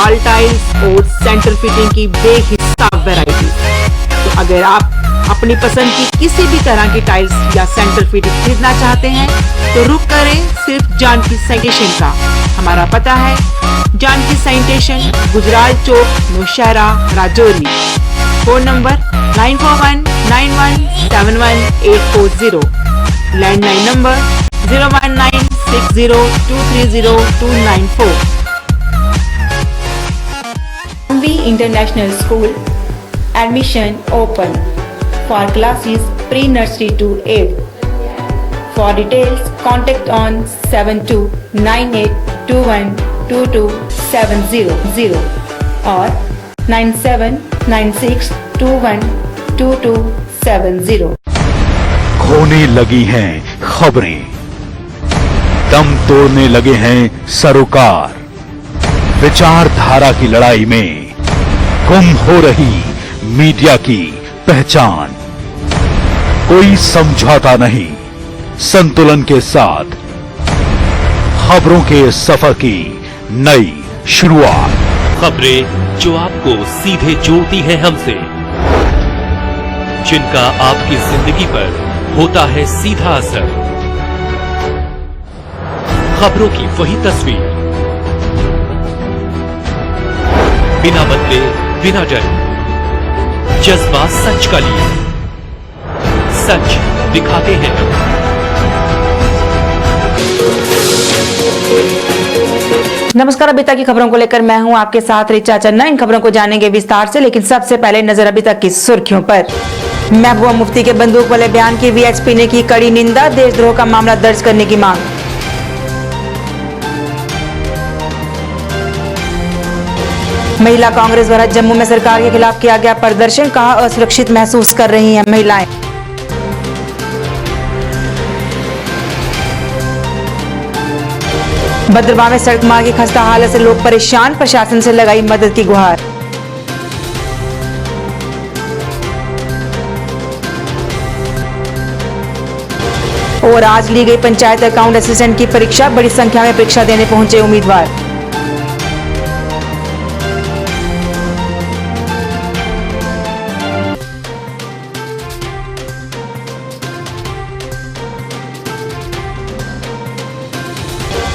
Wall tiles और centre fitting की बेहिसाब variety. तो अगर आप अपनी पसंद की किसी भी तरह की टाइल्स या सेंटर फिटिंग खरीदना चाहते हैं तो रुक करें सिर्फ जानकी सैनिटेशन का। हमारा पता है जानकी सैनिटेशन, गुजराल चौक, Nowshera, Rajouri. Phone number 9419171840। Landline number 01960230294। MV International School. Admission open for classes pre-nursery to 8th. For details, contact on 7298212270 or 9796212270। खोने लगी हैं खबरें, दम तोड़ने लगे हैं सरोकार। विचारधारा की लड़ाई में गुम हो रही मीडिया की पहचान। कोई समझौता नहीं, संतुलन के साथ खबरों के सफर की नई शुरुआत। खबरें जो आपको सीधे जोड़ती हैं हमसे, जिनका आपकी जिंदगी पर होता है सीधा असर। खबरों की वही तस्वीर, बिना बदले, बिना डरे, जज्बा सच का लिए, सच दिखाते हैं। नमस्कार, अभी तक की खबरों को लेकर मैं हूं आपके साथ रिचा चन्ना। इन खबरों को जानेंगे विस्तार से, लेकिन सबसे पहले नजर अभी तक की सुर्खियों पर। महबूबा मुफ्ती के बंदूक वाले बयान की वीएचपी ने की कड़ी निंदा, देशद्रोह का मामला दर्ज करने की मांग। महिला कांग्रेस द्वारा जम्मू में सरकार के खिलाफ किया गया प्रदर्शन, कहा असुरक्षित महसूस कर रही हैं महिलाएं। भद्रवाह में सड़क मार्ग की खस्ता हालत से लोग परेशान, प्रशासन से लगाई मदद की गुहार। और आज ली गई पंचायत अकाउंट असिस्टेंट की परीक्षा, बड़ी संख्या में परीक्षा देने पहुंचे उम्मीदवार।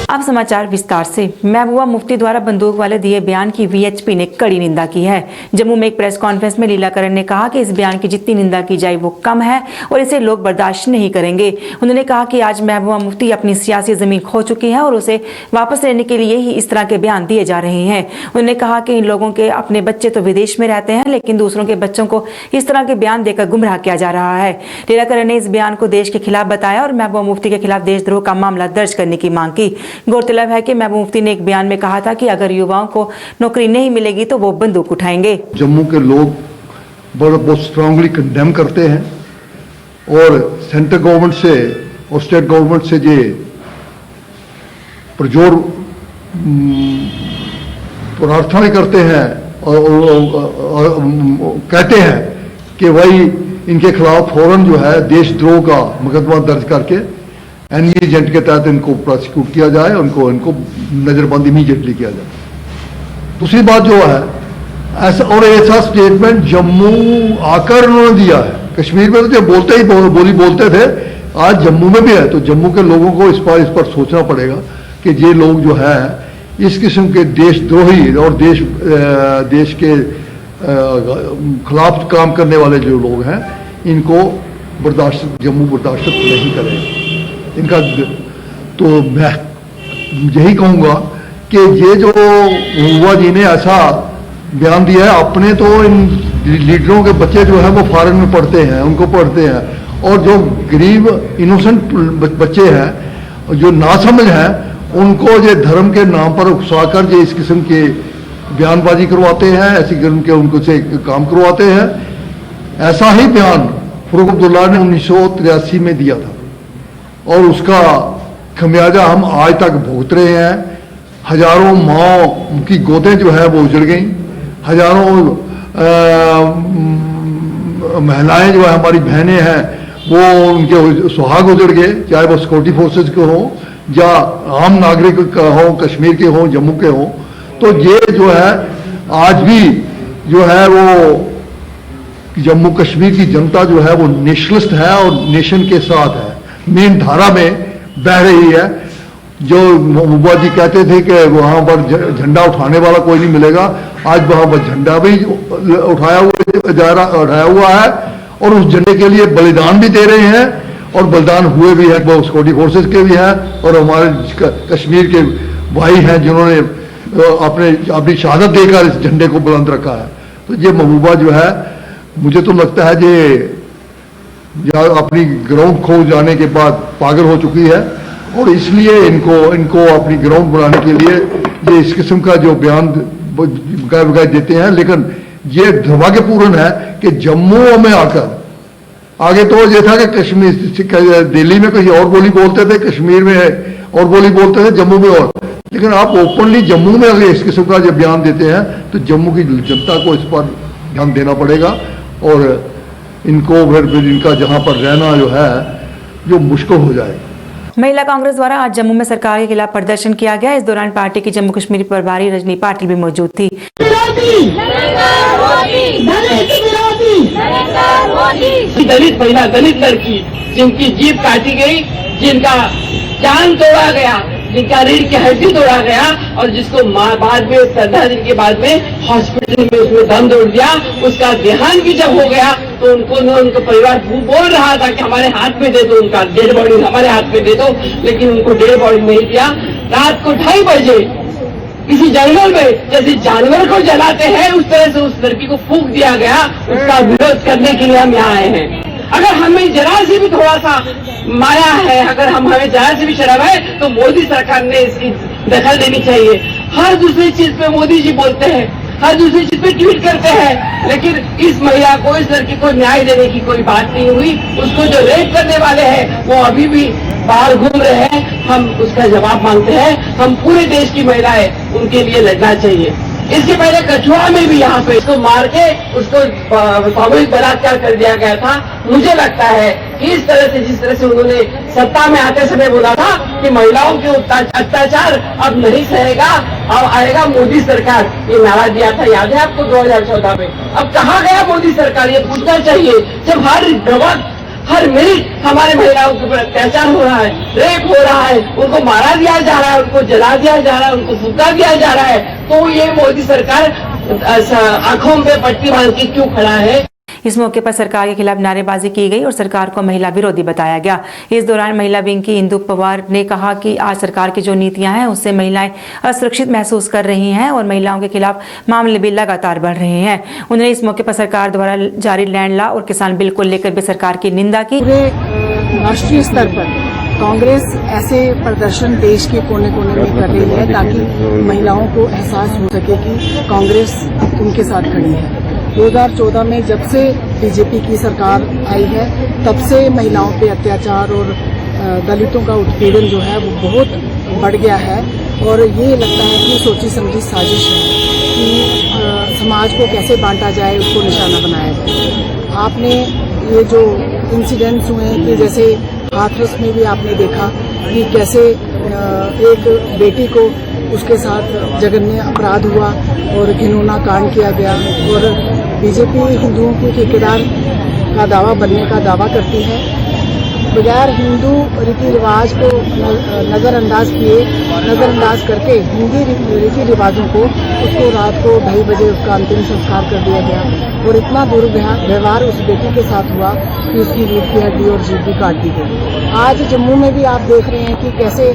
अब समाचार विस्तार से। महबूबा मुफ्ती द्वारा बंदूक वाले दिए बयान की वीएचपी ने कड़ी निंदा की है। जम्मू में एक प्रेस कॉन्फ्रेंस में लीलाकरण ने कहा कि इस बयान की जितनी निंदा की जाए वो कम है और इसे लोग बर्दाश्त नहीं करेंगे। उन्होंने कहा कि आज महबूबा मुफ्ती अपनी सियासी जमीन खो चुकी है और उसे वापस लेने के लिए ही इस तरह के बयान दिए जा रहे हैं। उन्होंने कहा कि इन लोगों के अपने बच्चे तो विदेश में रहते हैं, लेकिन दूसरों के बच्चों को इस तरह के बयान देकर गुमराह किया जा रहा है। लीलाकरण ने इस बयान को देश के खिलाफ बताया और महबूबा मुफ्ती के खिलाफ देशद्रोह का मामला दर्ज करने की मांग की। गौरतलब है कि महबूबा मुफ्ती ने एक बयान में कहा था कि अगर युवाओं को नौकरी नहीं मिलेगी तो वो बंदूक उठाएंगे। जम्मू के लोग बहुत स्ट्रांगली कंडेम करते हैं और सेंट्रल गवर्नमेंट से और स्टेट गवर्नमेंट से ये प्रजोर प्रार्थना करते हैं और कहते हैं कि वही इनके खिलाफ फौरन जो है देशद्रोह का मुकदमा दर्ज करके एनवी एजेंट के तहत इनको प्रोसिक्यूट किया जाए, इनको नजरबंद इमीडिएटली किया जाए। दूसरी बात जो है ऐसा स्टेटमेंट जम्मू आकर उन्होंने दिया है। कश्मीर में तो जब बोलते ही बोलते थे, आज जम्मू में भी है, तो जम्मू के लोगों को इस पर सोचना पड़ेगा कि ये लोग जो है इस किस्म के देशद्रोही और देश के खिलाफ काम करने वाले जो लोग हैं, इनको जम्मू बर्दाश्त नहीं करेगा इनका। तो मैं यही कहूँगा कि ये जो हुआ जी ने ऐसा बयान दिया है, अपने तो इन लीडरों के बच्चे जो है वो फॉरेन में पढ़ते हैं, उनको पढ़ते हैं, और जो गरीब इनोसेंट बच्चे हैं जो नासमझ हैं, उनको ये धर्म के नाम पर उकसाकर ये इस किस्म के बयानबाजी करवाते हैं, ऐसी किस्म के उनको से काम करवाते हैं। ऐसा ही बयान फरूक अब्दुल्ला ने 1983 में दिया था और उसका खमियाजा हम आज तक भुगत रहे हैं। हजारों माओ की गोदें जो है वो उजड़ गई, हजारों महिलाएं जो है हमारी बहनें हैं वो उनके सुहाग उजड़ गए, चाहे वो सिक्योरिटी फोर्सेज के हों या आम नागरिक का हो, कश्मीर के हों, जम्मू के हों। तो ये जो है आज भी जो है वो जम्मू कश्मीर की जनता जो है वो नेशनलिस्ट है और नेशन के साथ है, मेन धारा में बह रही है। जो महबूबा जी कहते थे कि वहां पर झंडा उठाने वाला कोई नहीं मिलेगा, आज वहां पर झंडा भी उठाया हुआ है और उस झंडे के लिए बलिदान भी दे रहे हैं और बलिदान हुए भी हैं, वो सिक्योरिटी फोर्सेस के भी हैं और हमारे कश्मीर के भाई हैं जिन्होंने अपनी शहादत देकर इस झंडे को बुलंद रखा है। तो ये महबूबा जो है मुझे तो लगता है ये अपनी ग्राउंड खो जाने के बाद पागल हो चुकी है और इसलिए इनको अपनी ग्राउंड बनाने के लिए ये इस किस्म का जो बयान बगाए देते हैं। लेकिन ये दुर्भाग्यपूर्ण है कि जम्मू में आकर आगे तो ये था कि कश्मीर दिल्ली में कहीं और बोली बोलते थे, कश्मीर में और बोली बोलते थे, जम्मू में और, लेकिन आप ओपनली जम्मू में अगर इस किस्म का जब बयान देते हैं तो जम्मू की जनता को इस पर ध्यान देना पड़ेगा और इनको फिर इनका जहां पर रहना जो है जो मुश्किल हो जाएगा। महिला कांग्रेस द्वारा आज जम्मू में सरकार के खिलाफ प्रदर्शन किया गया। इस दौरान पार्टी की जम्मू कश्मीर प्रभारी रजनी पाटिल भी मौजूद थी। दलित महिला, दलित लड़की जिनकी जीभ काटी गई, जिनका जान तोड़ा गया, जिनका रीढ़ की हड्डी तोड़ा गया और जिसको बाद में 15 दिन के बाद में हॉस्पिटल में उसमें दम तोड़ दिया, उसका देहांत भी जब हो गया तो उनका परिवार बोल रहा था कि हमारे हाथ में दे दो, उनका डेड बॉडी हमारे हाथ में दे दो, लेकिन उनको डेड बॉडी नहीं दिया। रात को 2:30 बजे किसी जंगल में जैसे जानवर को जलाते हैं उस तरह से उस लड़की को फूंक दिया गया। उसका विरोध करने के लिए हम यहाँ आए हैं। अगर हमें जरा से भी थोड़ा सा माया है, अगर हमें जरा से भी शर्म है तो मोदी सरकार ने इसकी दखल देनी चाहिए। हर दूसरी चीज पे मोदी जी बोलते हैं, हर दूसरी चीज पे ट्वीट करते हैं, लेकिन इस महिला को, इस लड़की को न्याय देने की कोई बात नहीं हुई। उसको जो रेप करने वाले हैं वो अभी भी बाहर घूम रहे हैं। हम उसका जवाब मांगते हैं। हम पूरे देश की महिलाएं उनके लिए लड़ना चाहिए। इसके पहले कठुआ में भी यहाँ पे उसको मार के उसको सामूहिक बलात्कार कर दिया गया था। मुझे लगता है कि इस तरह से, जिस तरह से उन्होंने सत्ता में आते समय बोला था कि महिलाओं के अत्याचार अब नहीं सहेगा, अब आएगा मोदी सरकार, ये नारा दिया था, याद है आपको 2014 में। अब कहाँ गया मोदी सरकार, ये पूछना चाहिए। जब हर मिनट हमारे महिलाओं के ऊपर अत्याचार हो रहा है, रेप हो रहा है, उनको मारा दिया जा रहा है, उनको जला दिया जा रहा है, उनको फूंका दिया जा रहा है, तो ये मोदी सरकार आंखों पे पट्टी बांध के क्यों खड़ा है। इस मौके पर सरकार के खिलाफ नारेबाजी की गई और सरकार को महिला विरोधी बताया गया। इस दौरान महिला विंग की इंदु पवार ने कहा कि आज सरकार की जो नीतियां हैं उससे महिलाएं असुरक्षित महसूस कर रही हैं और महिलाओं के खिलाफ मामले भी लगातार बढ़ रहे हैं। उन्होंने इस मौके पर सरकार द्वारा जारी लैंड लॉ और किसान बिल को लेकर भी सरकार की निंदा की। पूरे राष्ट्रीय स्तर पर कांग्रेस ऐसे प्रदर्शन देश के कोने कोने में कर रही है ताकि महिलाओं को एहसास हो सके कि कांग्रेस उनके साथ खड़ी है। 2014 में जब से बीजेपी की सरकार आई है तब से महिलाओं पे अत्याचार और दलितों का उत्पीड़न जो है वो बहुत बढ़ गया है और ये लगता है कि सोची समझी साजिश है कि समाज को कैसे बांटा जाए, उसको निशाना बनाया जाए। आपने ये जो इंसिडेंट्स हुए हैं कि जैसे हाथरस में भी आपने देखा कि कैसे एक बेटी को उसके साथ जघन्य अपराध हुआ और घिनौना कांड किया गया और बीजेपी हिंदुओं की ठेकेदार का दावा बनने का दावा करती है। बगैर हिंदू रीति रिवाज को नज़रअंदाज करके हिंदी रीति रिवाजों को उसको रात को 2:30 बजे उसका अंतिम संस्कार कर दिया गया और इतना दुर्व्यवहार उस बेटी के साथ हुआ कि उसकी रीढ़ की हड्डी और जीभ भी काट दी गई। आज जम्मू में भी आप देख रहे हैं कि कैसे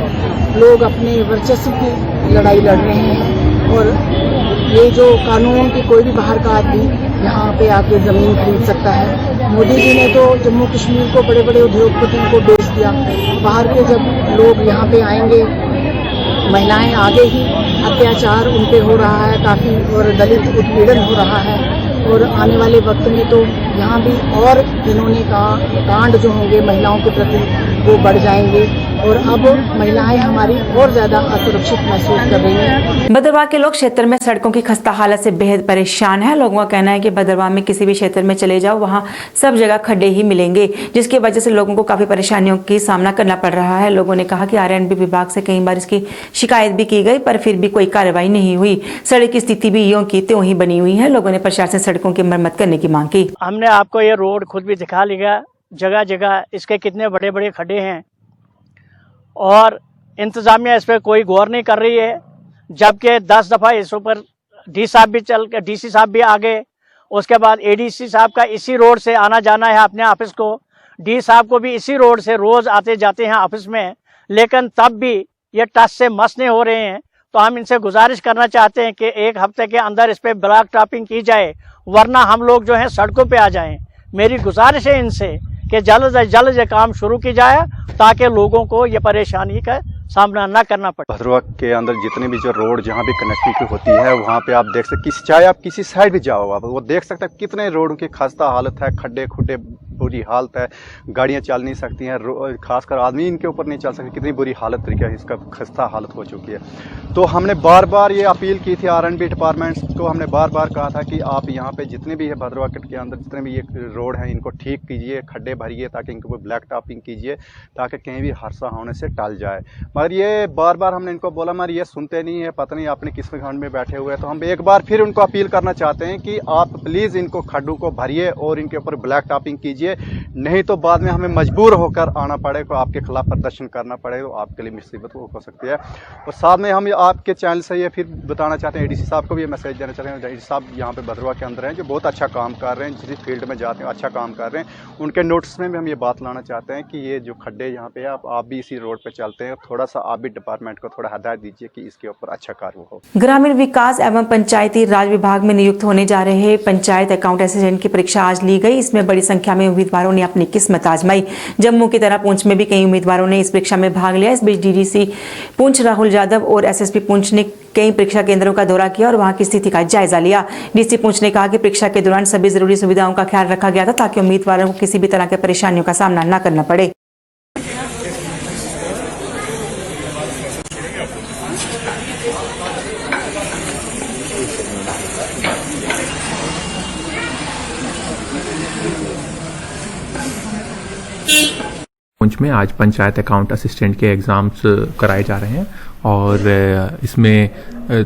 लोग अपने वर्चस्व की लड़ाई लड़ रहे हैं और ये जो कानून की कोई भी बाहर का आदमी यहाँ पे आके ज़मीन खरीद सकता है। मोदी जी ने तो जम्मू कश्मीर को बड़े बड़े उद्योगपतियों को बेच दिया। बाहर के जब लोग यहाँ पे आएंगे, महिलाएं आगे ही अत्याचार उन पे हो रहा है काफ़ी और दलित उत्पीड़न हो रहा है और आने वाले वक्त में तो यहाँ भी और इन्होंने कहा कांड जो होंगे महिलाओं के प्रति वो बढ़ जाएंगे और अब महिलाएं हमारी और ज्यादा असुरक्षित महसूस कर रही हैं। भद्रवाह के लोग क्षेत्र में सड़कों की खस्ता हालत से बेहद परेशान है। लोगों का कहना है कि भद्रवाह में किसी भी क्षेत्र में चले जाओ वहां सब जगह खड्डे ही मिलेंगे, जिसकी वजह से लोगों को काफी परेशानियों की सामना करना पड़ रहा है। लोगों ने कहा कि आरएनबी विभाग से कई बार इसकी शिकायत भी की गई पर फिर भी कोई कार्रवाई नहीं हुई। सड़क की स्थिति भी यों की त्यों ही बनी हुई है। लोगों ने प्रशासन से सड़कों की मरम्मत करने की मांग की। हमने आपको ये रोड खुद भी दिखा लिया, जगह जगह इसके कितने बड़े बड़े खड्डे हैं और इंतजामिया इस पर कोई गौर नहीं कर रही है। जबकि 10 दफ़ा इस ऊपर डीसी साहब भी आ गए, उसके बाद एडीसी साहब का इसी रोड से आना जाना है अपने ऑफिस को, डी साहब को भी इसी रोड से रोज आते जाते हैं ऑफिस में, लेकिन तब भी ये टच से मस नहीं हो रहे हैं। तो हम इनसे गुजारिश करना चाहते हैं कि एक हफ्ते के अंदर इस पर ब्लॉक टॉपिंग की जाए, वरना हम लोग जो है सड़कों पे आ जाएं। मेरी गुजारिश है इनसे कि जल्द से जल्द ये काम शुरू की जाए ताकि लोगों को ये परेशानी का सामना न करना पड़े। भद्रवाह के अंदर जितने भी जो रोड जहाँ भी कनेक्टिविटी होती है वहाँ पे आप देख सकते, चाहे आप किसी साइड भी जाओ आप वो देख सकते हैं कितने रोडों की खस्ता हालत है, खड्डे खुड्डे बुरी हालत है, गाड़ियाँ चल नहीं सकती हैं, खासकर आदमी इनके ऊपर नहीं चल सकते, कितनी बुरी हालत तरीके है, इसका खस्ता हालत हो चुकी है। तो हमने बार बार ये अपील की थी आरएनबी डिपार्टमेंट्स को, हमने बार बार कहा था कि आप यहाँ पे जितने भी है भद्रवाह के अंदर जितने भी ये रोड हैं इनको ठीक कीजिए, खड्डे भरिए ताकि इनको ब्लैक टॉपिंग कीजिए ताकि कहीं भी हादसा होने से टल जाए। मगर ये बार बार हमने इनको बोला मगर ये सुनते नहीं है, पता नहीं अपने किस घंट में बैठे हुए हैं। तो हम एक बार फिर उनको अपील करना चाहते हैं कि आप प्लीज़ इनको खड्डों को भरिए और इनके ऊपर ब्लैक टॉपिंग कीजिए, नहीं तो बाद में हमें मजबूर होकर आना पड़ेगा, आपके खिलाफ प्रदर्शन करना पड़ेगा, तो आपके लिए मुसीबत हो सकती है। और साथ में हम आपके चैनल से ये फिर बताना चाहते हैं, एडीसी साहब को भी ये मैसेज देना चाहते हैं, एडीसी साहब यहाँ पे भद्रवाह के अंदर हैं जो बहुत अच्छा काम कर रहे हैं, जिस फील्ड में जाते हैं अच्छा काम कर रहे हैं, उनके नोटिस में भी हम ये बात लाना चाहते हैं कि ये जो खड्डे यहाँ पे आप भी इसी रोड पे चलते हैं, थोड़ा सा आप भी डिपार्टमेंट को थोड़ा हिदायत दीजिए कि इसके ऊपर अच्छा कार्य हो। ग्रामीण विकास एवं पंचायती राज विभाग में नियुक्त होने जा रहे पंचायत अकाउंट असिस्टेंट की परीक्षा आज ली गई। इसमें बड़ी संख्या में उम्मीदवारों ने अपनी किस्मत आजमाई। जम्मू की तरह पुंछ में भी कई उम्मीदवारों ने इस परीक्षा में भाग लिया। इस बीच डीडीसी पुंछ राहुल यादव और एसएसपी पुंछ ने कई परीक्षा केंद्रों का दौरा किया और वहां की स्थिति का जायजा लिया। डीसी पुंछ ने कहा कि परीक्षा के दौरान सभी जरूरी सुविधाओं का ख्याल रखा गया था ताकि उम्मीदवारों को किसी भी तरह के परेशानियों का सामना न करना पड़े। पुंछ में आज पंचायत अकाउंट असिस्टेंट के एग्ज़ाम्स कराए जा रहे हैं और इसमें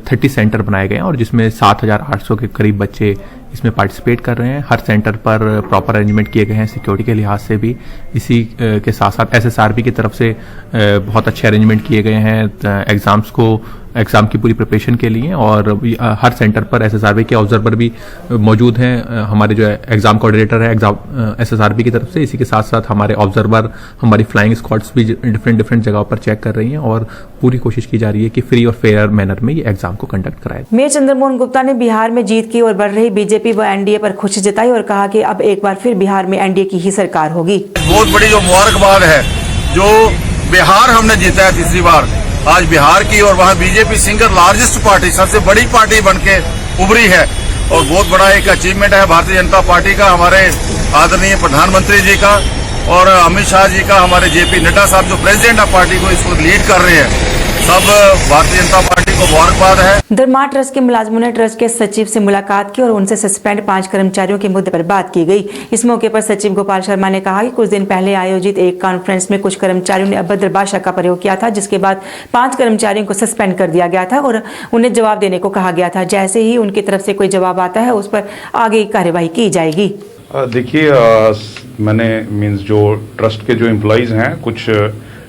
30 सेंटर बनाए गए हैं और जिसमें 7,800 के करीब बच्चे इसमें पार्टिसिपेट कर रहे हैं। हर सेंटर पर प्रॉपर अरेंजमेंट किए गए हैं सिक्योरिटी के लिहाज से भी। इसी के साथ साथ एसएसआरबी की तरफ से बहुत अच्छे अरेंजमेंट किए गए हैं एग्ज़ाम की पूरी प्रिपरेशन के लिए और हर सेंटर पर एसएसआरबी के ऑब्जर्वर भी मौजूद हैं। हमारे जो एग्ज़ाम कोऑर्डिनेटर है एसएसआरबी की तरफ से, इसी के साथ साथ हमारे ऑब्जर्वर, हमारी फ्लाइंग स्क्वाड्स भी डिफरेंट जगहों पर चेक कर रही हैं और पूरी कोशिश की जा रही है कि फ्री और फेयर मैनर में ये एग्जाम को कंडक्ट कराए। मेयर चंद्रमोहन गुप्ता ने बिहार में जीत की और बढ़ रही बीजेपी व एनडीए पर खुशी जताई और कहा कि अब एक बार फिर बिहार में एनडीए की ही सरकार होगी। बहुत बड़ी जो मुबारकबाद है जो बिहार हमने जीता है तीसरी बार आज बिहार की, और वहाँ बीजेपी सिंगल लार्जेस्ट पार्टी, सबसे बड़ी पार्टी बनके उभरी है और बहुत बड़ा एक अचीवमेंट है भारतीय जनता पार्टी का, हमारे आदरणीय प्रधानमंत्री जी का और अमित शाह जी का, हमारे जेपी नड्डा साहब जो प्रेसिडेंट ऑफ पार्टी को इसको लीड कर रहे हैं, सब भारतीय जनता पार्टी को मुबारकबाद है। दरमार ट्रस्ट के मुलाजमों ने ट्रस्ट के सचिव से मुलाकात की और उनसे सस्पेंड 5 कर्मचारियों के मुद्दे पर बात की गई। इस मौके पर सचिव गोपाल शर्मा ने कहा कि कुछ दिन पहले आयोजित एक कॉन्फ्रेंस में कुछ कर्मचारियों ने अभद्र भाषा का प्रयोग किया था, जिसके बाद 5 कर्मचारियों को सस्पेंड कर दिया गया था और उन्हें जवाब देने को कहा गया था। जैसे ही उनकी तरफ से कोई जवाब आता है उस पर आगे कार्रवाई की जाएगी। देखिए, मैंने जो ट्रस्ट के जो एम्प्लॉइज हैं कुछ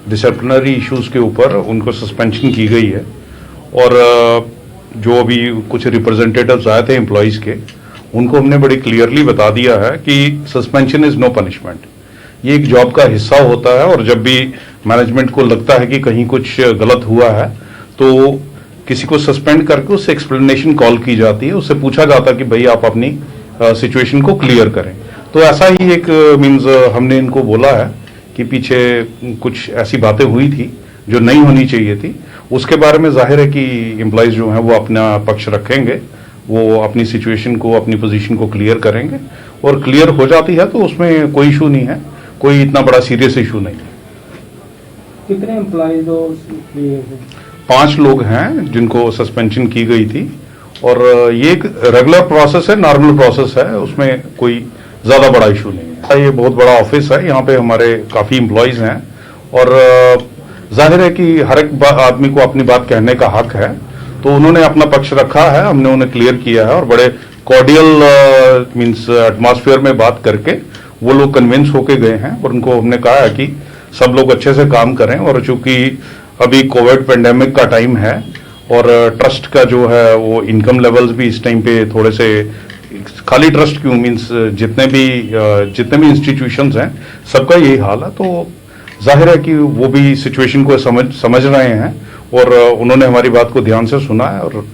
डिसिप्लिनरी इश्यूज के ऊपर उनको सस्पेंशन की गई है और जो अभी कुछ रिप्रेजेंटेटिव्स आए थे एम्प्लॉइज के, उनको हमने बड़ी क्लियरली बता दिया है कि सस्पेंशन इज नो पनिशमेंट, ये एक जॉब का हिस्सा होता है और जब भी मैनेजमेंट को लगता है कि कहीं कुछ गलत हुआ है तो किसी को सस्पेंड करके उससे एक्सप्लेनेशन कॉल की जाती है, उससे पूछा जाता है कि भाई आप अपनी सिचुएशन को क्लियर करें। तो ऐसा ही एक हमने इनको बोला है कि पीछे कुछ ऐसी बातें हुई थी जो नहीं होनी चाहिए थी, उसके बारे में जाहिर है कि एम्प्लॉइज जो हैं वो अपना पक्ष रखेंगे वो अपनी सिचुएशन को, अपनी पोजीशन को क्लियर करेंगे, और क्लियर हो जाती है तो उसमें कोई इशू नहीं है, कोई इतना बड़ा सीरियस इशू नहीं है। कितने एम्प्लॉयज 5 लोग हैं जिनको सस्पेंशन की गई थी, और ये एक रेगुलर प्रोसेस है, नॉर्मल प्रोसेस है, उसमें कोई ज्यादा बड़ा इशू नहीं है। ये बहुत बड़ा ऑफिस है, यहाँ पे हमारे काफी एम्प्लॉयज हैं, और जाहिर है कि हर एक आदमी को अपनी बात कहने का हक है, तो उन्होंने अपना पक्ष रखा है, हमने उन्हें क्लियर किया है, और बड़े कॉर्डियल मींस एटमॉस्फेयर में बात करके वो लोग कन्विंस होके गए हैं, और उनको हमने कहा है कि सब लोग अच्छे से काम करें। और चूंकि अभी कोविड पेंडेमिक का टाइम है, और ट्रस्ट का जो है वो इनकम लेवल्स भी इस टाइम पे थोड़े से, खाली ट्रस्ट क्यों, मींस जितने भी इंस्टीट्यूशंस हैं सबका यही हाल है, तो जाहिर है कि वो भी सिचुएशन को समझ रहे हैं, और उन्होंने हमारी बात को ध्यान से सुना है, और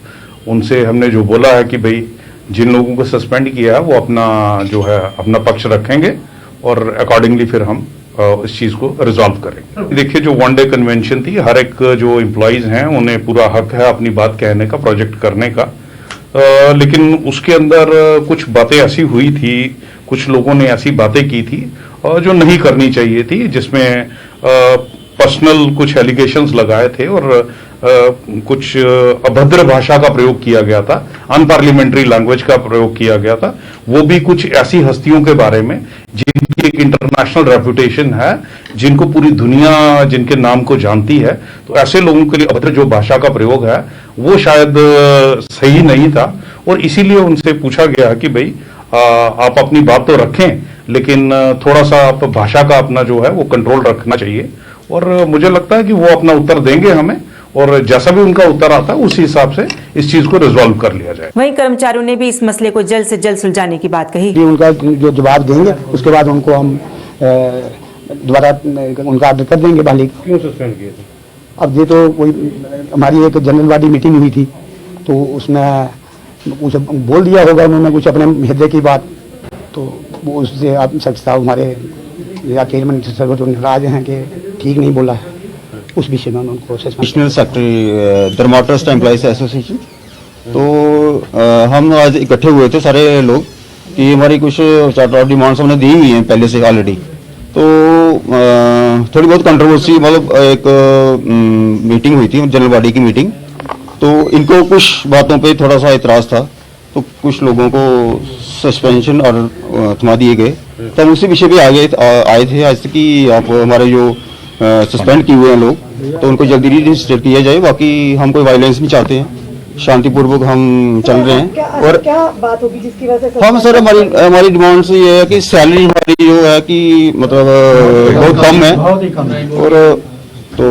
उनसे हमने जो बोला है कि भाई जिन लोगों को सस्पेंड किया है वो अपना जो है अपना पक्ष रखेंगे, और अकॉर्डिंगली फिर हम इस चीज को रिजॉल्व करेंगे। देखिए, जो 1 डे कन्वेंशन थी, हर एक जो एम्प्लॉयज हैं उन्हें पूरा हक है अपनी बात कहने का, प्रोजेक्ट करने का, लेकिन उसके अंदर कुछ बातें ऐसी हुई थी, कुछ लोगों ने ऐसी बातें की थी जो नहीं करनी चाहिए थी, जिसमें पर्सनल कुछ एलिगेशंस लगाए थे, और कुछ अभद्र भाषा का प्रयोग किया गया था, अनपार्लियामेंट्री लैंग्वेज का प्रयोग किया गया था, वो भी कुछ ऐसी हस्तियों के बारे में जिनकी एक इंटरनेशनल रेपुटेशन है, जिनको पूरी दुनिया जिनके नाम को जानती है, तो ऐसे लोगों के लिए अभद्र जो भाषा का प्रयोग है वो शायद सही नहीं था, और इसीलिए उनसे पूछा गया कि भाई आप अपनी बात तो रखें, लेकिन थोड़ा सा आप भाषा का अपना जो है वो कंट्रोल रखना चाहिए, और मुझे लगता है कि वो अपना उत्तर देंगे हमें, और जैसा भी उनका उत्तर आता है उसी हिसाब से इस चीज को रिजॉल्व कर लिया जाए। वहीं कर्मचारियों ने भी इस मसले को जल्द से जल्द सुलझाने की बात कही। उनका जो जवाब देंगे उसके बाद उनको हम दोबारा उनका ऑर्डर कर देंगे। बहाली क्यों सस्पेंड किए थे? अब ये तो कोई हमारी एक जनरल बॉडी मीटिंग हुई थी, तो उसमें कुछ बोल दिया होगा उन्होंने, कुछ अपने हिस्से की बात, तो वो उससे आप सकता हमारे या चेयरमैन सर्वर जो नाराज हैं कि ठीक नहीं बोला है, उस विषय में उनको नेशनल सेक्रेटरी दरमा ट्रस्ट एम्प्लॉइज एसोसिएशन, तो हम आज इकट्ठे हुए थे सारे लोग कि हमारी कुछ चार्टर ऑफ डिमांड्स हमने दी हुई हैं पहले से ऑलरेडी, तो थोड़ी बहुत कंट्रोवर्सी, मतलब एक मीटिंग हुई थी जनरल बॉडी की मीटिंग, तो इनको कुछ बातों पे थोड़ा सा इतराज था, तो कुछ लोगों को सस्पेंशन और थमा दिए गए, तो हम उसी विषय पे आए थे आज कि आप हमारे जो सस्पेंड किए हुए हैं लोग, तो उनको जल्दी रजिस्टर किया जाए। बाकी हम कोई वायलेंस नहीं चाहते हैं, शांतिपूर्वक हम चल रहे हैं। और क्या बात होगी जिसकी वजह से हम सर हमारी डिमांड से ये है कि सैलरी हमारी जो है कि मतलब बहुत कम है, और तो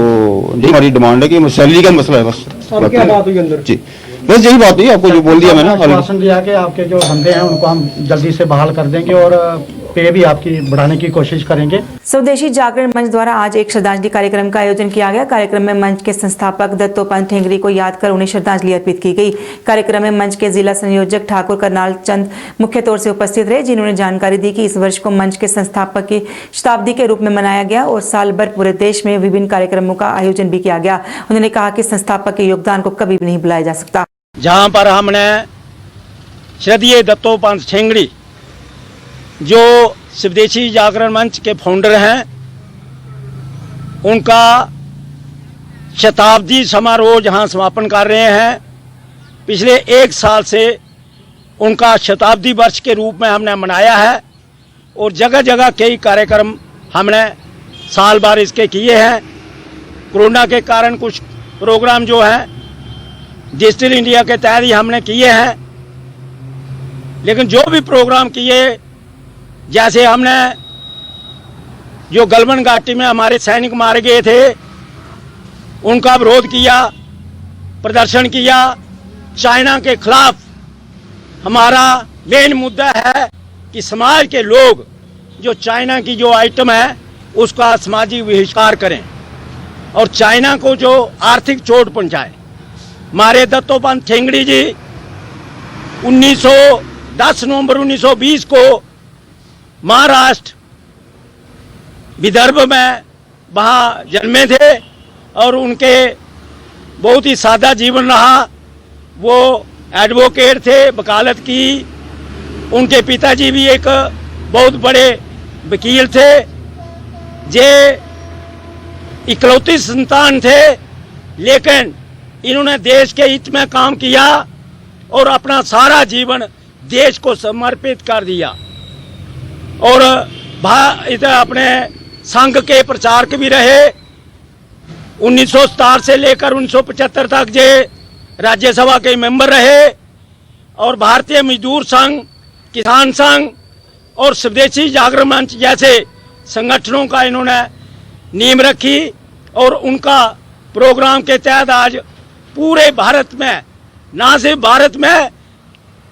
ये हमारी डिमांड है कि सैलरी का मसला है बस। क्या बात हुई अंदर जी, बस यही बात हुई, आपको जो बोल दिया मैंने। आश्वासन दिया कि आपके जो बंदे हैं उनको हम जल्दी से बहाल कर देंगे और पे भी आपकी बढ़ाने की कोशिश करेंगे। स्वदेशी जागरण मंच द्वारा आज एक श्रद्धांजलि कार्यक्रम का आयोजन किया गया। कार्यक्रम में मंच के संस्थापक दत्तोपंत ठेंगरी को याद कर उन्हें श्रद्धांजलि अर्पित की गई। कार्यक्रम में मंच के जिला संयोजक ठाकुर करनाल चंद मुख्य तौर से उपस्थित रहे, जिन्होंने जानकारी दी कि इस वर्ष को मंच के संस्थापक की शताब्दी के रूप में मनाया गया और साल भर पूरे देश में विभिन्न कार्यक्रमों का आयोजन भी किया गया। उन्होंने कहा कि संस्थापक के योगदान को कभी भी नहीं भुलाया जा सकता। जहाँ पर हमने श्रद्धेय दत्तोपंत ठेंगड़ी जो स्वदेशी जागरण मंच के फाउंडर हैं, उनका शताब्दी समारोह जहां समापन कर रहे हैं। पिछले 1 साल से उनका शताब्दी वर्ष के रूप में हमने मनाया है और जगह जगह कई कार्यक्रम हमने साल भर इसके किए हैं। कोरोना के कारण कुछ प्रोग्राम जो हैं डिजिटल इंडिया के तहत ही हमने किए हैं, लेकिन जो भी प्रोग्राम किए, जैसे हमने जो गलवन घाटी में हमारे सैनिक मारे गए थे उनका विरोध किया, प्रदर्शन किया। चाइना के खिलाफ हमारा मेन मुद्दा है कि समाज के लोग जो चाइना की जो आइटम है उसका सामाजिक बहिष्कार करें और चाइना को जो आर्थिक चोट पहुंचाए। हमारे दत्तोपंत ठेंगड़ी जी 10 नवंबर 1920 को महाराष्ट्र विदर्भ में वहाँ जन्मे थे और उनके बहुत ही सादा जीवन रहा। वो एडवोकेट थे, वकालत की। उनके पिताजी भी एक बहुत बड़े वकील थे। जे इकलौती संतान थे, लेकिन इन्होंने देश के हित में काम किया और अपना सारा जीवन देश को समर्पित कर दिया। और इधर अपने संघ के प्रचारक भी रहे। 1967 से लेकर 1975 तक जे राज्यसभा के मेंबर रहे और भारतीय मजदूर संघ, किसान संघ और स्वदेशी जागरण मंच जैसे संगठनों का इन्होंने नींव रखी और उनका प्रोग्राम के तहत आज पूरे भारत में, ना सिर्फ भारत में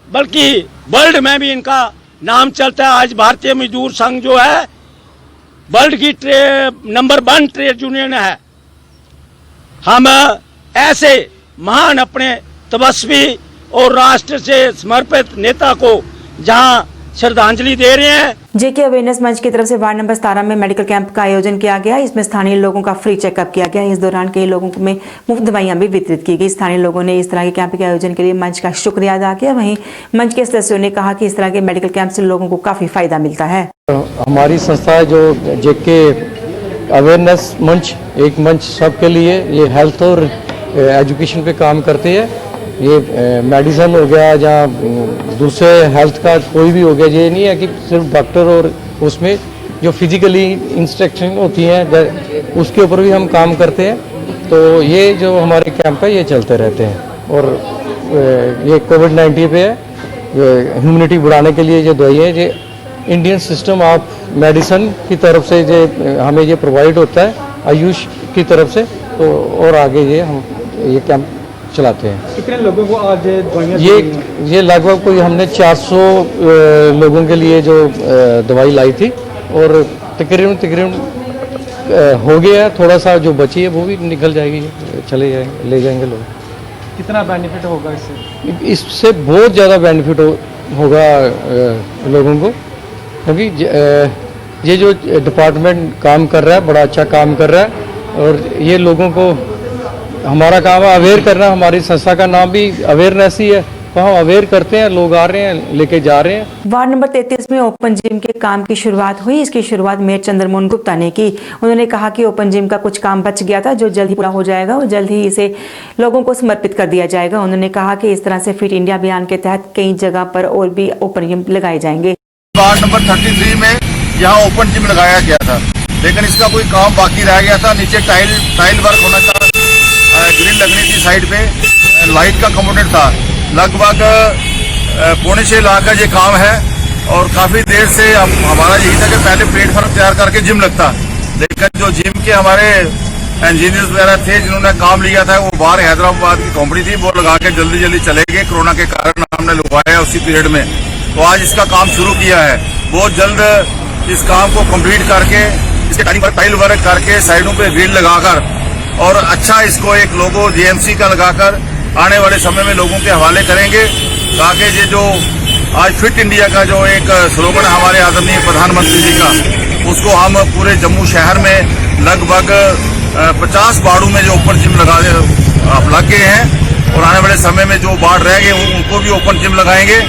बल्कि वर्ल्ड में भी इनका नाम चलता है। आज भारतीय मजदूर संघ जो है वर्ल्ड की नंबर 1 ट्रेड यूनियन है। हम ऐसे महान अपने तपस्वी और राष्ट्र से समर्पित नेता को जहां श्रद्धांजलि दे रहे हैं। जेके अवेयरनेस मंच की तरफ से वार्ड नंबर 17 में मेडिकल कैंप का आयोजन किया गया। इसमें स्थानीय लोगों का फ्री चेकअप किया गया। इस दौरान कई लोगों में मुफ्त दवाइयां भी वितरित की गई। स्थानीय लोगों ने इस तरह के कैंप के आयोजन के लिए मंच का शुक्रिया अदा किया। वहीं मंच के सदस्यों ने कहा कि इस तरह के मेडिकल कैंप से लोगों को काफी फायदा मिलता है। हमारी संस्था जो जेके अवेयरनेस मंच, एक मंच सबके लिए, ये हेल्थ और एजुकेशन पे काम करती है। ये मेडिसिन हो गया या दूसरे हेल्थ का कोई भी हो गया, ये नहीं है कि सिर्फ डॉक्टर और उसमें जो फिजिकली इंस्ट्रक्शन होती हैं उसके ऊपर भी हम काम करते हैं। तो ये जो हमारे कैंप है ये चलते रहते हैं। और ये कोविड-19 पे है, ह्यूमिनिटी बढ़ाने के लिए ये दवाई है। ये इंडियन सिस्टम ऑफ मेडिसिन की तरफ से ये हमें ये प्रोवाइड होता है, आयुष की तरफ से। तो और आगे ये हम ये कैंप चलाते हैं। कितने लोगों को आज दवाइयाँ? ये लगभग कोई हमने 400 लोगों के लिए जो दवाई लाई थी और तकरीबन हो गया है। थोड़ा सा जो बची है वो भी निकल जाएगी, चले जाएंगे, ले जाएंगे लोग। कितना बेनिफिट होगा इससे? इससे बहुत ज़्यादा बेनिफिट होगा लोगों को, क्योंकि ये जो डिपार्टमेंट काम कर रहा है बड़ा अच्छा काम कर रहा है। और ये लोगों को, हमारा काम है अवेयर करना। हमारी संस्था का नाम भी अवेयरनेस ही है, तो हम अवेयर करते हैं, लोग आ रहे हैं, लेके जा रहे हैं। वार्ड नंबर 33 में ओपन जिम के काम की शुरुआत हुई। इसकी शुरुआत मेयर चंद्रमोहन गुप्ता ने की। उन्होंने कहा कि ओपन जिम का कुछ काम बच गया था जो जल्द ही पूरा हो जाएगा और जल्द ही इसे लोगों को समर्पित कर दिया जाएगा। उन्होंने कहा कि इस तरह से फिट इंडिया अभियान के तहत कई जगह पर और भी ओपन जिम लगाए जाएंगे। वार्ड नंबर 33 में यहाँ ओपन जिम लगाया गया था, लेकिन इसका कोई काम बाकी रह गया था। नीचे टाइल वर्क होना था, ग्रिल लगनी थी, साइड पे लाइट का कंपोनेंट था। लगभग 6.25 लाख का ये काम है और काफी देर से हमारा यही था कि पहले प्लेटफॉर्म तैयार करके जिम लगता, लेकिन जो जिम के हमारे इंजीनियर्स वगैरह थे जिन्होंने काम लिया था वो बाहर हैदराबाद की कंपनी थी, वो लगा के जल्दी जल्दी चले गए। कोरोना के कारण हमने लगवाया उसी पीरियड में। तो आज इसका काम शुरू किया है। बहुत जल्द इस काम को कंप्लीट करके इसके टाइल वर्क करके साइडों पे ग्रिल लगाकर और अच्छा इसको एक लोगो जीएमसी का लगाकर आने वाले समय में लोगों के हवाले करेंगे, ताकि ये जो आज फिट इंडिया का जो एक स्लोगन है हमारे आदरणीय प्रधानमंत्री जी का, उसको हम पूरे जम्मू शहर में लगभग 50 वार्डों में जो ओपन जिम लग गए हैं और आने वाले समय में जो वार्ड रह गए उनको भी ओपन जिम लगाएंगे।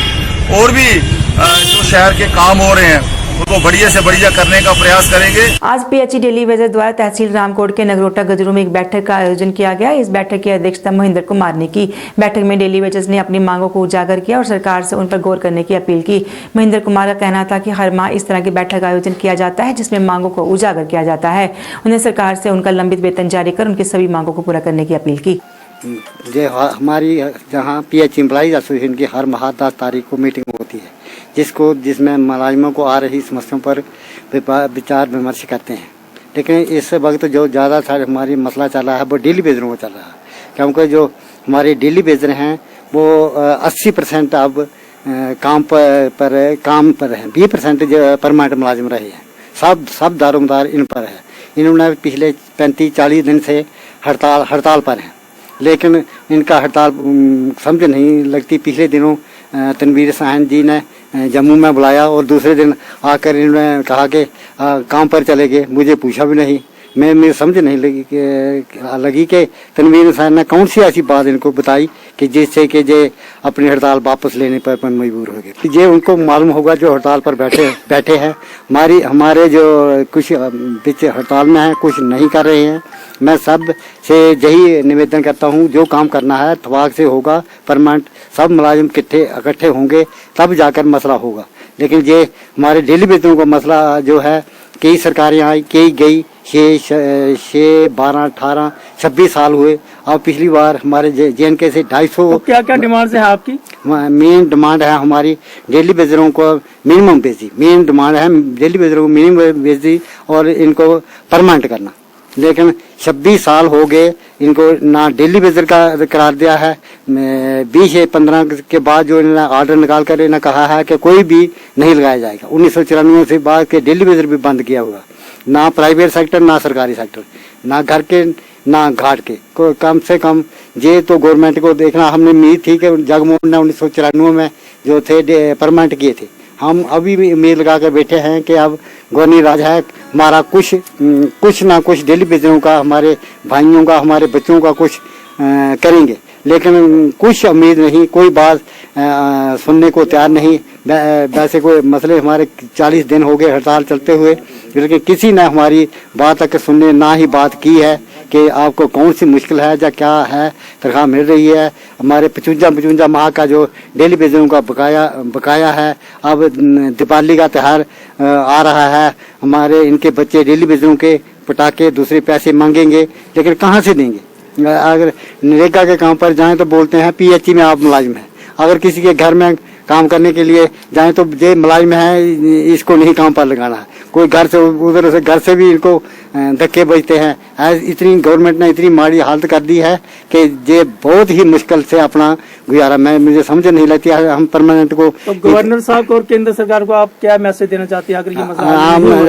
और भी जो शहर के काम हो रहे हैं उनको बढ़िया से बढ़िया करने का प्रयास करेंगे। आज पीएचई डेली वेजर द्वारा तहसील रामकोट के नगरोटा गजरू में एक बैठक का आयोजन किया गया। इस बैठक की अध्यक्षता महेंद्र कुमार ने की। बैठक में डेली वेजर्स ने अपनी मांगों को उजागर किया और सरकार से उन पर गौर करने की अपील की। महेंद्र कुमार का कहना था कि हर माह इस तरह की बैठक का आयोजन किया जाता है जिसमें मांगों को उजागर किया जाता है। उन्हें सरकार से उनका लंबित वेतन जारी कर उनकी सभी मांगों को पूरा करने की अपील की। हमारी जहाँ पीएचई एम्प्लॉइज एसोसिएशन की हर माह 10 तारीख को मीटिंग होती है, जिसमें मुलाजिमों को आ रही समस्याओं पर विचार विमर्श करते हैं। लेकिन इस वक्त जो ज़्यादा हमारी मसला चल रहा है वो डेली बेजरों को चल रहा है, क्योंकि जो हमारे डेली बेजर हैं वो 80% अब काम पर हैं, 20% जो परमानेंट मुलाजिम रहे हैं। सब दारोमदार इन पर है। इन्होंने पिछले 35-40 दिन से हड़ताल पर हैं, लेकिन इनका हड़ताल समझ नहीं लगती। पिछले दिनों तनवीर साहन जी ने जम्मू में बुलाया और दूसरे दिन आकर इन्होंने कहा कि काम पर चले गए, मुझे पूछा भी नहीं मैं समझ नहीं लगी कि तनवीर हुसैन ने कौन सी ऐसी बात इनको बताई कि जिससे कि जे अपनी हड़ताल वापस लेने पर मजबूर हो गए। ये उनको मालूम होगा जो हड़ताल पर बैठे हैं। हमारे जो कुछ पीछे हड़ताल में हैं, कुछ नहीं कर रहे हैं। मैं सब से यही निवेदन करता हूँ, जो काम करना है इत्तेफाक से होगा, परमानेंट सब मुलाजिम इकट्ठे होंगे तब जाकर मसला होगा। लेकिन ये हमारे डेली बेटों का मसला जो है, कई सरकारें आई, कई गई, 6, 12, 18, 26 साल हुए। और पिछली बार हमारे JNK से 250। क्या क्या डिमांड्स है आपकी? मेन डिमांड है हमारी डेली बेजरों को मिनिमम बेची। मेन डिमांड है डेली बेजरों को मिनिमम बेची और इनको परमानेंट करना। लेकिन 26 साल हो गए, इनको ना डेली बेजर का करार दिया है। 20/15 के बाद जो इन्होंने ऑर्डर निकाल कर इन्होंने कहा है कि कोई भी नहीं लगाया जाएगा। 1994 से बाद के डेली बेजर भी बंद किया हुआ, ना प्राइवेट सेक्टर ना सरकारी सेक्टर, ना घर के ना घाट के। कम से कम ये तो गवर्नमेंट को देखना। हमने उम्मीद थी कि जगमोहन ने 1994 में जो थे परमानेंट किए थे। हम अभी भी उम्मीद लगा कर बैठे हैं कि अब गवर्नर राज है, हमारा कुछ ना कुछ डेली बेजरों का, हमारे भाइयों का, हमारे बच्चों का कुछ करेंगे। लेकिन कुछ उम्मीद नहीं, कोई बात सुनने को तैयार नहीं। वैसे कोई मसले हमारे 40 दिन हो गए हड़ताल चलते हुए, लेकिन किसी ने हमारी बात तक सुनने ना ही बात की है कि आपको कौन सी मुश्किल है या क्या है, तनख्वाह मिल रही है। हमारे 55 माह का जो डेली बेजरों का बकाया है। अब दिवाली का त्यौहार आ रहा है, हमारे इनके बच्चे डेली बेजरों के पटाखे दूसरे पैसे मांगेंगे, लेकिन कहाँ से देंगे? अगर नरेगा के काम पर जाएं तो बोलते हैं PHE में आप मुलाजिम हैं। अगर किसी के घर में काम करने के लिए जाएं तो ये मुलाजिम है, इसको नहीं काम पर लगाना है। कोई घर से उधर से घर से भी इनको धक्के बजते हैं। इतनी गवर्नमेंट ने इतनी माड़ी हालत कर दी है कि ये बहुत ही मुश्किल से अपना गुजारा। मुझे समझ नहीं लगती है हम परमानेंट को। तो गवर्नर साहब को और केंद्र सरकार को आप क्या मैसेज देना चाहते हैं अगर ये मसला? हम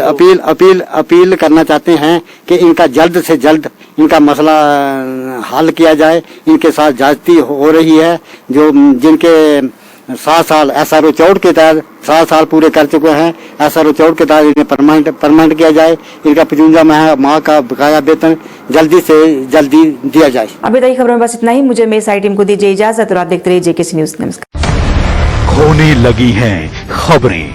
अपील करना चाहते हैं कि इनका जल्द से जल्द इनका मसला हल किया जाए। इनके साथ ज्यादती हो रही है। जो जिनके 7 साल SRO चौड़ के तहत 7 साल पूरे कर चुके हैं, SRO चौड़ के तहत इन्हें परमानेंट किया जाए। इनका 55 माह का बकाया वेतन जल्दी से जल्दी दिया जाए। अभी तक खबरों में बस इतना ही। मुझे मेरी सारी टीम को दीजिए इजाजत और आप देखते रहिए JKC न्यूज। नमस्कार। खोने लगी हैं खबरें,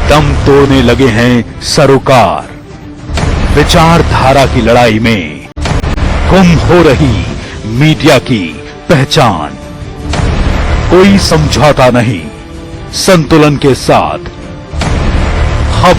दम तोड़ने लगे हैं सरोकार। विचारधारा की लड़ाई में गुम हो रही मीडिया की पहचान। कोई समझौता नहीं, संतुलन के साथ